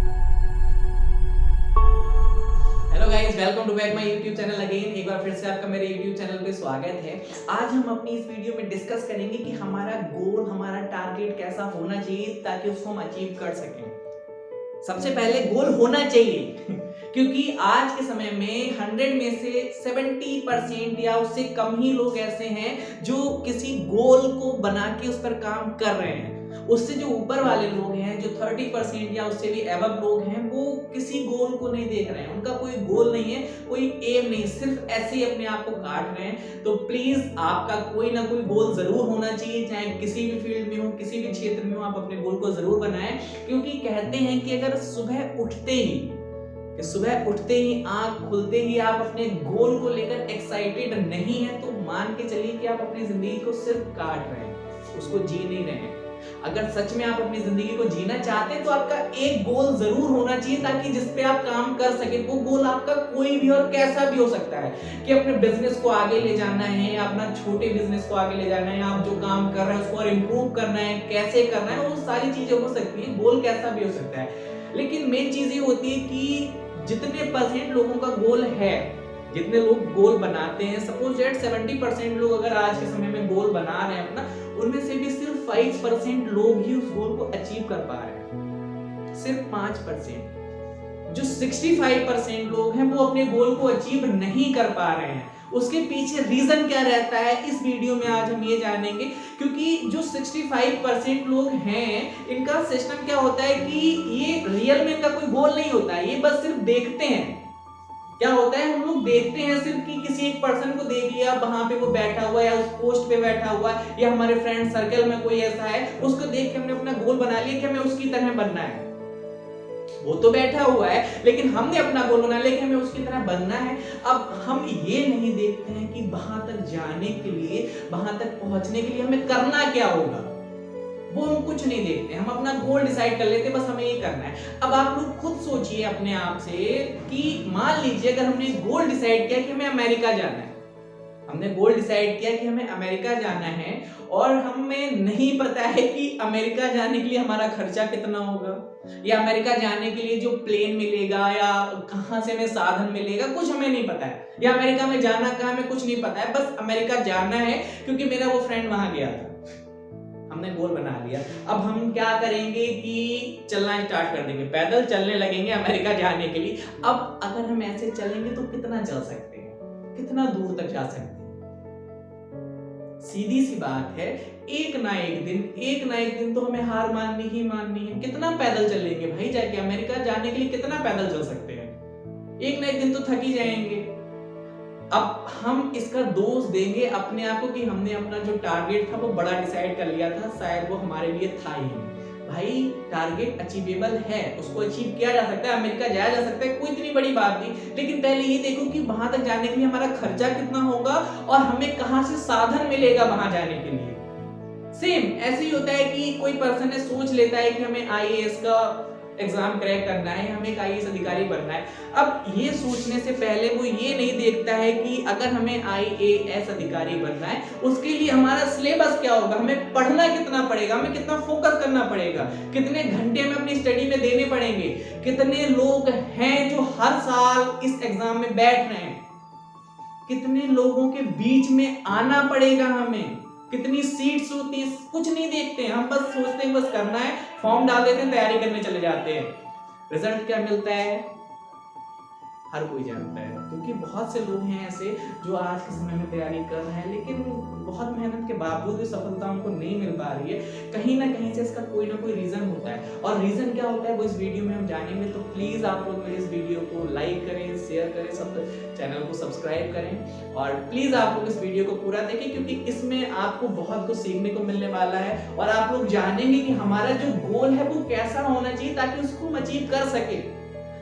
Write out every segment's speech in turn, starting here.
Hello guys, welcome to back my YouTube channel again. एक बार फिर से आपका मेरे यूट्यूब चैनल पे स्वागत है। आज हम अपनी इस वीडियो में डिस्कस करेंगे कि हमारा गोल, हमारा टारगेट कैसा होना चाहिए ताकि उसको हम अचीव कर सकें। सबसे पहले गोल होना चाहिए क्योंकि आज के समय में 100 में से 70% या उससे कम ही लोग ऐसे हैं जो किसी गोल को बना के उस पर काम कर रहे हैं। उससे जो ऊपर वाले लोग हैं, जो 30% या उससे भी एबव लोग हैं, वो किसी गोल को नहीं देख रहे हैं। उनका कोई गोल नहीं है, कोई एम नहीं, सिर्फ ऐसे ही अपने आप को काट रहे हैं। तो प्लीज आपका कोई ना कोई गोल जरूर होना चाहिए, चाहे किसी भी फील्ड में हो, किसी भी क्षेत्र में हो, आप अपने गोल को जरूर बनाएं। क्योंकि कहते हैं कि अगर सुबह उठते ही आंख खुलते ही आप अपने गोल को लेकर एक्साइटेड नहीं है, तो मान के चलिए कि आप अपनी जिंदगी को सिर्फ काट रहे हैं, उसको जी नहीं रहे हैं। अगर सच में आप अपनी जिंदगी को जीना चाहते हैं तो आपका एक गोल जरूर होना चाहिए, ताकि जिस पे आप काम कर सके। वो गोल आपका कोई भी और कैसा भी हो सकता है कि अपने बिजनेस को आगे ले जाना है, अपना छोटे बिजनेस को आगे ले जाना है, आप जो काम कर रहे हैं उसको और इम्प्रूव करना है, कैसे करना है, वो सारी चीजें हो सकती है। गोल कैसा भी हो सकता है, लेकिन मेन चीज ये होती है कि जितने परसेंट लोगों का गोल है, जितने लोग गोल बनाते हैं, सपोज दैट 70% लोग अगर आज के समय में गोल बना रहे हैं अपना, उनमें से भी सिर्फ 5% लोग ही उस गोल को अचीव कर पा रहे हैं। सिर्फ 5%। जो 65% लोग हैं वो अपने गोल को अचीव नहीं कर पा रहे हैं। उसके पीछे रीजन क्या रहता है, इस वीडियो में आज हम ये जानेंगे। क्योंकि जो 65% लोग हैं, इनका सिस्टम क्या होता है कि ये रियल में इनका कोई गोल नहीं होता है, ये बस सिर्फ देखते हैं। क्या होता है, हम लोग देखते हैं सिर्फ कि किसी एक पर्सन को देख लिया, वहां पे वो बैठा हुआ है या उस पोस्ट पे बैठा हुआ है, या हमारे फ्रेंड सर्कल में कोई ऐसा है, उसको देख के हमने अपना गोल बना लिया कि हमें उसकी तरह बनना है। वो तो बैठा हुआ है, लेकिन हमने अपना गोल बना लिया कि हमें उसकी तरह बनना है। अब हम ये नहीं देखते हैं कि वहां तक जाने के लिए, वहां तक पहुंचने के लिए हमें करना क्या होगा। वो हम कुछ नहीं देखते, हम अपना गोल डिसाइड कर लेते, बस हमें ये करना है। अब आप लोग खुद सोचिए अपने आप से कि मान लीजिए अगर हमने गोल डिसाइड किया कि हमें अमेरिका जाना है, हमने गोल डिसाइड किया कि हमें अमेरिका जाना है, और हमें नहीं पता है कि अमेरिका जाने के लिए हमारा खर्चा कितना होगा, या अमेरिका जाने के लिए जो प्लेन मिलेगा या कहां से हमें साधन मिलेगा, कुछ हमें नहीं पता है। या अमेरिका में जाना कहां, हमें कुछ नहीं पता है, बस अमेरिका जाना है क्योंकि मेरा वो फ्रेंड वहां गया था, हमने गोल बना लिया। अब हम क्या करेंगे कि चलना स्टार्ट कर देंगे, पैदल चलने लगेंगे अमेरिका जाने के लिए। अब अगर हम ऐसे चलेंगे तो कितना चल सकते हैं, कितना दूर तक जा सकते हैं? सीधी सी बात है, एक ना एक दिन तो हमें हार माननी ही माननी है। कितना पैदल चलेंगे भाई, जाके अमेरिका जाने के लिए कितना पैदल चल सकते हैं? एक ना एक दिन तो थक ही जाएंगे। अब हम इसका दोष देंगे अपने आप को कि हमने अपना जो टारगेट था वो बड़ा डिसाइड कर लिया था, शायद वो हमारे लिए था ही नहीं। भाई टारगेट अचीवेबल है, उसको अचीव किया जा सकता है, अमेरिका जाया जा सकता है, कोई इतनी बड़ी बात नहीं। लेकिन पहले ये देखो कि वहां तक जाने के लिए हमारा खर्चा कितना होगा और हमें कहां से साधन मिलेगा वहां जाने के लिए। सेम ऐसे ही होता है कि कोई पर्सन है, सोच लेता है कि हमें आईएएस का एग्जाम क्रैक करना है, हमें एक आईएएस अधिकारी बनना है। अब ये सोचने से पहले वो ये नहीं देखता है कि अगर हमें आईएएस अधिकारी बनना है, उसके लिए हमारा सिलेबस क्या होगा, हमें पढ़ना कितना पड़ेगा, हमें कितना फोकस करना पड़ेगा, कितने घंटे हमें अपनी स्टडी में देने पड़ेंगे, कितने लोग हैं जो हर साल इस एग्जाम में बैठ रहे हैं, कितने लोगों के बीच में आना पड़ेगा हमें, कितनी सीट्स होती है, कुछ नहीं देखते हैं। हम बस सोचते हैं बस करना है, फॉर्म डाल देते हैं, तैयारी करने चले जाते हैं। रिजल्ट क्या मिलता है हर कोई जानता है, क्योंकि बहुत से लोग हैं ऐसे जो आज के समय में तैयारी कर रहे हैं, लेकिन बहुत मेहनत के बावजूद भी सफलता उनको नहीं मिल पा रही है। कहीं ना कहीं से इसका कोई ना कोई रीजन होता है, और रीजन क्या होता है वो इस वीडियो में हम जानेंगे। तो प्लीज आप लोग मेरे इस वीडियो को लाइक करें, शेयर करें, सब चैनल को सब्सक्राइब करें, और प्लीज आप लोग इस वीडियो को पूरा देखें, क्योंकि इसमें आपको बहुत कुछ सीखने को मिलने वाला है। और आप लोग जानेंगे कि हमारा जो गोल है वो कैसा होना चाहिए ताकि उसको हम अचीव कर सके।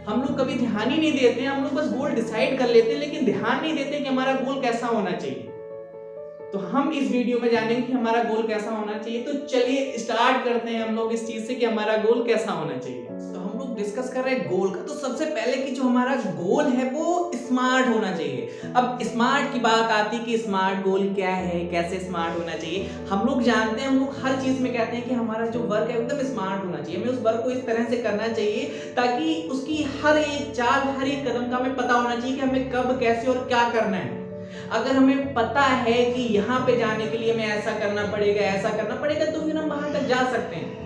हम लोग कभी ध्यान ही नहीं देते हैं, हम लोग बस गोल डिसाइड कर लेते हैं, लेकिन ध्यान नहीं देते कि हमारा गोल कैसा होना चाहिए। तो हम इस वीडियो में जानेंगे कि हमारा गोल कैसा होना चाहिए। तो चलिए स्टार्ट करते हैं हम लोग इस चीज से कि हमारा गोल कैसा होना चाहिए। तो हम लोग डिस्कस कर रहे हैं गोल का, तो सबसे पहले कि जो हमारा गोल है वो स्मार्ट होना चाहिए। अब स्मार्ट की बात आती है कि स्मार्ट गोल क्या है, कैसे स्मार्ट होना चाहिए। हम लोग जानते हैं, हम लोग हर चीज में कहते हैं कि हमारा जो वर्क है एकदम स्मार्ट होना चाहिए, हमें उस वर्क को इस तरह से करना चाहिए ताकि उसकी हर एक चाल, हर एक कदम का हमें पता होना चाहिए कि हमें कब, कैसे और क्या करना है। अगर हमें पता है कि यहाँ पे जाने के लिए हमें ऐसा करना पड़ेगा, ऐसा करना पड़ेगा, तो फिर हम वहां तक जा सकते हैं।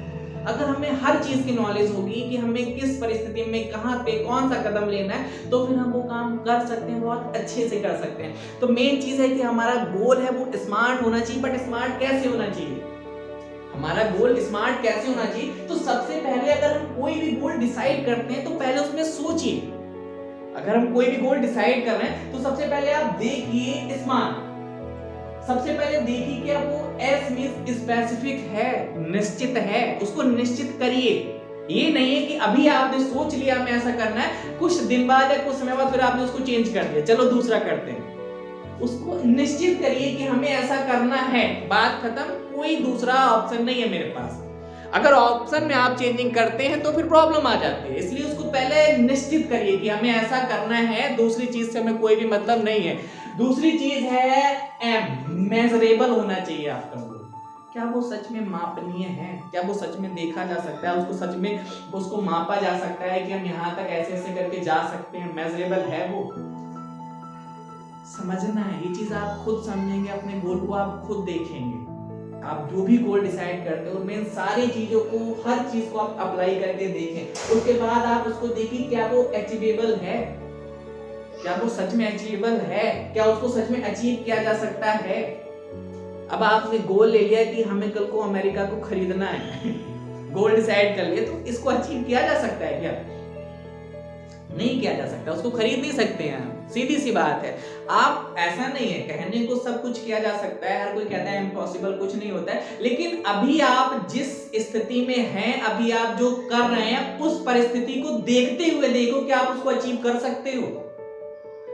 अगर हमें हर चीज की नॉलेज होगी कि हमें किस परिस्थिति में कहां पे कौन सा कदम लेना है, तो फिर हम वो काम कर सकते हैं, बहुत अच्छे से कर सकते हैं। तो मेन चीज है कि हमारा गोल है वो स्मार्ट होना चाहिए। बट स्मार्ट कैसे होना चाहिए, हमारा गोल स्मार्ट कैसे होना चाहिए? तो सबसे पहले अगर हम कोई भी गोल डिसाइड करते हैं तो पहले उसमें सोचिए। अगर हम कोई भी गोल डिसाइड कर रहे हैं तो सबसे पहले आप देखिए स्मार्ट। सबसे पहले देखिए क्या वो एस मींस स्पेसिफिक है, निश्चित है, उसको निश्चित करिए। ये नहीं है कि अभी आपने सोच लिया हमें ऐसा करना है, कुछ दिन बाद या कुछ समय बाद फिर आपने उसको चेंज कर दिया, चलो दूसरा करते हैं। उसको निश्चित करिए कि हमें ऐसा करना है, बात खत्म, कोई दूसरा ऑप्शन नहीं है मेरे पास। अगर ऑप्शन में आप चेंजिंग करते हैं तो फिर प्रॉब्लम आ जाती है, इसलिए उसको पहले निश्चित करिए कि हमें ऐसा करना है, दूसरी चीज से हमें कोई भी मतलब नहीं है। दूसरी चीज है एम, मेजरेबल होना चाहिए आपका गोल। क्या वो सच में मापनीय है, क्या वो सच में देखा जा सकता है, उसको सच में उसको मापा जा सकता है कि हम यहाँ तक ऐसे ऐसे करके जा सकते हैं, मेजरेबल है वो। समझना है, ये चीज आप खुद समझेंगे, अपने गोल को आप खुद देखेंगे। आप जो भी गोल डिसाइड करते हो उनमें सारी चीजों को, हर चीज को आप अप्लाई करके देखें। उसके बाद आप उसको देखिए क्या वो अचीवेबल है, क्या वो सच में अचीवेबल है, क्या उसको सच में अचीव किया जा सकता है। अब आपने गोल ले लिया कि हमें कल को अमेरिका को खरीदना है गोल डिसाइड कर लिया, तो इसको अचीव किया जा सकता है क्या? नहीं किया जा सकता, उसको खरीद नहीं सकते हैं, सीधी सी बात है। आप ऐसा नहीं है, कहने को सब कुछ किया जा सकता है, हर कोई कहता है इम्पॉसिबल कुछ नहीं होता है, लेकिन अभी आप जिस स्थिति में हैं, अभी आप जो कर रहे हैं, उस परिस्थिति को देखते हुए देखो कि आप उसको अचीव कर सकते हो।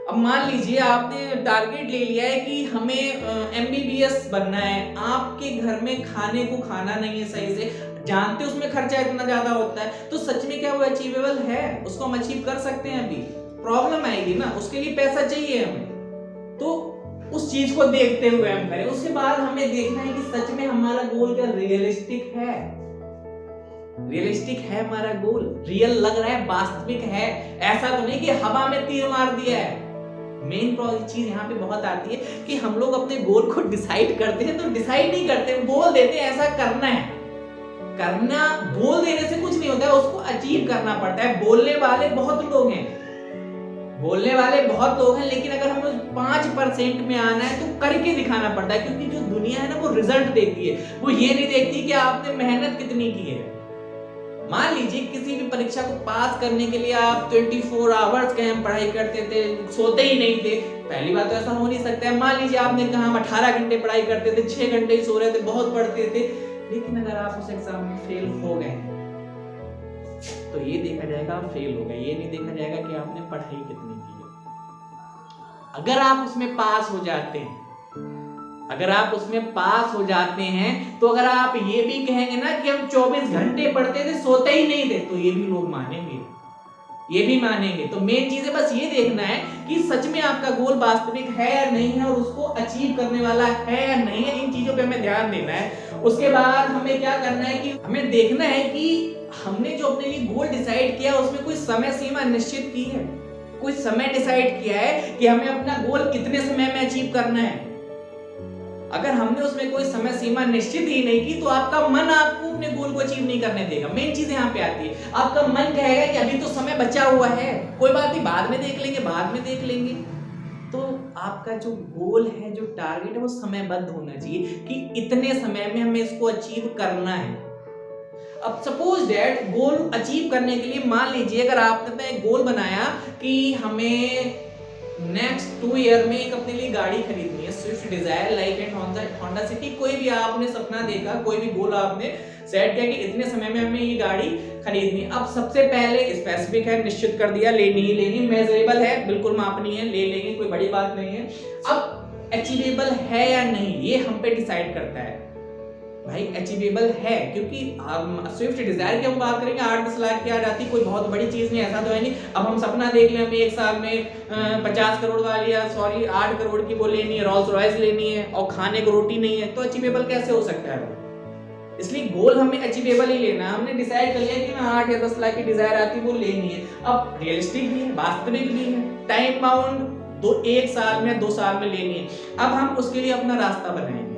अब मान लीजिए आपने टारगेट ले लिया है कि हमें MBBS बनना है, आपके घर में खाने को खाना नहीं है सही से, जानते उसमें खर्चा इतना ज्यादा होता है, तो सच में क्या वो अचीवेबल है? उसको हम अचीव कर सकते हैं? अभी प्रॉब्लम आएगी ना, उसके लिए पैसा चाहिए हमें, तो उस चीज को देखते हुए हम करें। उसके बाद हमें देखना है कि सच में हमारा गोल क्या रियलिस्टिक है, रियलिस्टिक है हमारा गोल, रियल लग रहा है, वास्तविक है, ऐसा तो नहीं कि हवा में तीर मार दिया है। मेन चीज यहाँ पे बहुत आती है कि हम लोग अपने गोल को डिसाइड करते हैं तो डिसाइड नहीं करते, बोल देते हैं ऐसा करना है। करना बोल देने से कुछ नहीं होता है, उसको अचीव करना पड़ता है। बोलने वाले बहुत लोग हैं, बोलने वाले बहुत लोग हैं, लेकिन अगर हमें 5% में आना है तो करके दिखाना पड़ता है, क्योंकि जो दुनिया है ना वो रिजल्ट देखती है, वो ये नहीं देखती कि आपने मेहनत कितनी की है। मान लीजिए किसी भी परीक्षा को पास करने के लिए आप 24 आवर्स के हम पढ़ाई करते थे, सोते ही नहीं थे, पहली बात तो ऐसा हो नहीं सकता है। मान लीजिए आपने कहा हम 18 घंटे पढ़ाई करते थे, 6 घंटे ही सो रहे थे, बहुत पढ़ते थे, लेकिन अगर आप उस एग्जाम में फेल हो गए तो ये देखा जाएगा आप फेल हो गए, ये नहीं देखा जाएगा कि आपने पढ़ाई कितनी की है। अगर आप उसमें पास हो जाते हैं, अगर आप उसमें पास हो जाते हैं, तो अगर आप ये भी कहेंगे ना कि हम 24 घंटे पढ़ते थे, सोते ही नहीं थे, तो ये भी लोग मानेंगे, ये भी मानेंगे। तो मेन चीज है बस ये देखना है कि सच में आपका गोल वास्तविक है या नहीं है, और उसको अचीव करने वाला है या नहीं है, इन चीजों पे हमें ध्यान देना है। उसके बाद हमें क्या करना है कि हमें देखना है कि हमने जो अपने लिए गोल डिसाइड किया उसमें कोई समय सीमा निश्चित की है, कोई समय डिसाइड किया है कि हमें अपना गोल कितने समय में अचीव करना है। अगर हमने उसमें कोई समय सीमा निश्चित ही नहीं की, तो आपका मन आपको अपने गोल को अचीव नहीं करने देगा। मेन चीज यहाँ पे आती है, आपका मन कहेगा कि अभी तो समय बचा हुआ है, कोई बात नहीं, बाद में देख लेंगे, बाद में देख लेंगे। तो आपका जो गोल है, जो टारगेट है, वो समयबद्ध होना चाहिए कि इतने समय में हमें इसको अचीव करना है। अब सपोज दैट गोल अचीव करने के लिए मान लीजिए अगर आपने एक गोल बनाया कि हमें नेक्स्ट 2 ईयर में एक अपने लिए गाड़ी खरीदनी है, Swift Dzire, like and Honda City, कोई भी आपने सपना देखा, कोई भी गोल आपने सेट किया कि इतने समय में हमें ये गाड़ी खरीदनी है। अब सबसे पहले स्पेसिफिक है, निश्चित कर दिया, लेनी ही लेनी, मेजरेबल है, बिल्कुल मापनी है, ले लेंगे, कोई बड़ी बात नहीं है। अब अचीवेबल है या नहीं, ये हम पे डिसाइड करता है। भाई अचीवेबल है, क्योंकि स्विफ्ट डिजायर की हम बात करेंगे 8-10 लाख की आ जाती, कोई बहुत बड़ी चीज नहीं, ऐसा तो है नहीं। अब हम सपना देख लें हमें एक साल में 50 करोड़ वाली, या सॉरी 8 करोड़ की वो लेनी है, रोल्स रॉयस लेनी है और खाने को रोटी नहीं है, तो अचीवेबल कैसे हो सकता है? इसलिए गोल हमें अचीवेबल ही लेना है। हमने डिसाइड कर लिया कि मैं 8 या 10 लाख की डिजायर आती वो लेनी है। अब रियलिस्टिक भी है, वास्तविक भी है, टाइम बाउंड 1 साल में 2 साल में लेनी है। अब हम उसके लिए अपना रास्ता बनाएंगे।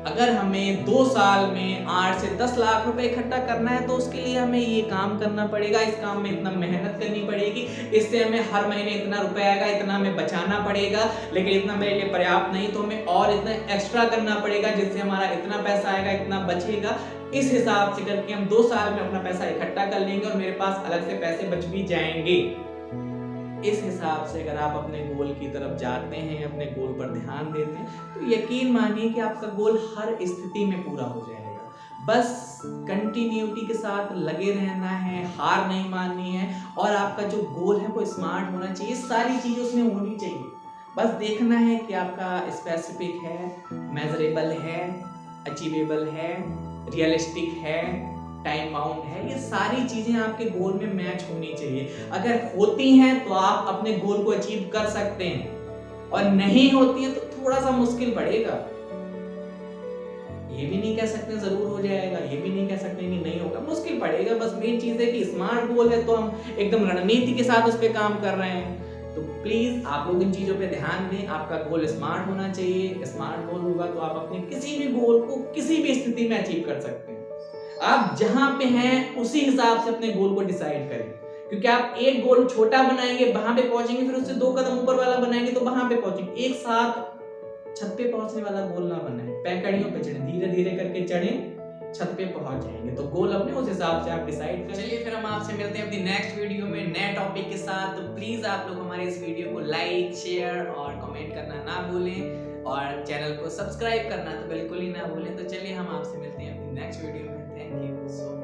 अगर हमें 2 साल में 8 से 10 लाख रुपए इकट्ठा करना है तो उसके लिए हमें ये काम करना पड़ेगा, इस काम में इतना मेहनत करनी पड़ेगी, इससे हमें हर महीने इतना रुपए आएगा, इतना हमें बचाना पड़ेगा, लेकिन इतना मेरे लिए पर्याप्त नहीं तो हमें और इतना एक्स्ट्रा करना पड़ेगा जिससे हमारा इतना पैसा आएगा, इतना बचेगा। इस हिसाब से करके हम 2 साल में अपना पैसा इकट्ठा कर लेंगे और मेरे पास अलग से पैसे बच भी जाएंगे। इस हिसाब से अगर आप अपने गोल की तरफ जाते हैं, अपने गोल पर ध्यान देते हैं, तो यकीन मानिए कि आपका गोल हर स्थिति में पूरा हो जाएगा। बस कंटिन्यूटी के साथ लगे रहना है, हार नहीं माननी है, और आपका जो गोल है वो स्मार्ट होना चाहिए, सारी चीज़ें उसमें होनी चाहिए। बस देखना है कि आपका स्पेसिफिक है, मेजरेबल है, अचीवेबल है, रियलिस्टिक है, टाइम बाउंड है, ये सारी चीजें आपके गोल में मैच होनी चाहिए। अगर होती हैं तो आप अपने गोल को अचीव कर सकते हैं, और नहीं होती है तो थोड़ा सा मुश्किल पड़ेगा। ये भी नहीं कह सकते जरूर हो जाएगा, ये भी नहीं कह सकते कि नहीं होगा, मुश्किल पड़ेगा। बस मेन चीज है कि स्मार्ट गोल है तो हम एकदम रणनीति के साथ उस पर काम कर रहे हैं। तो प्लीज आप लोग इन चीजों पे ध्यान दें। आपका गोल स्मार्ट होना चाहिए। स्मार्ट गोल होगा तो आप अपने किसी भी गोल को किसी भी स्थिति में अचीव कर सकते हैं। आप जहां पे हैं उसी हिसाब से अपने गोल को डिसाइड करें, क्योंकि आप एक गोल छोटा बनाएंगे वहां पे पहुंचेंगे, फिर उससे 2 कदम ऊपर वाला बनाएंगे तो वहां पे पहुंचेंगे। एक साथ छत पे पहुंचने वाला गोल ना बनाएं, पैकड़ियों पे चढ़े, धीरे धीरे करके चढ़े, छत पे पहुंच जाएंगे। तो गोल अपने उस हिसाब से आप डिसाइड करें। चलिए फिर हम आपसे मिलते हैं अपनी नेक्स्ट वीडियो में नए टॉपिक के साथ। तो प्लीज आप लोग हमारे इस वीडियो को लाइक, शेयर और कमेंट करना ना भूलें, और चैनल को सब्सक्राइब करना तो बिल्कुल ही ना भूलें। तो चलिए हम आपसे मिलते हैं अपनी नेक्स्ट वीडियो में। Thank you so much.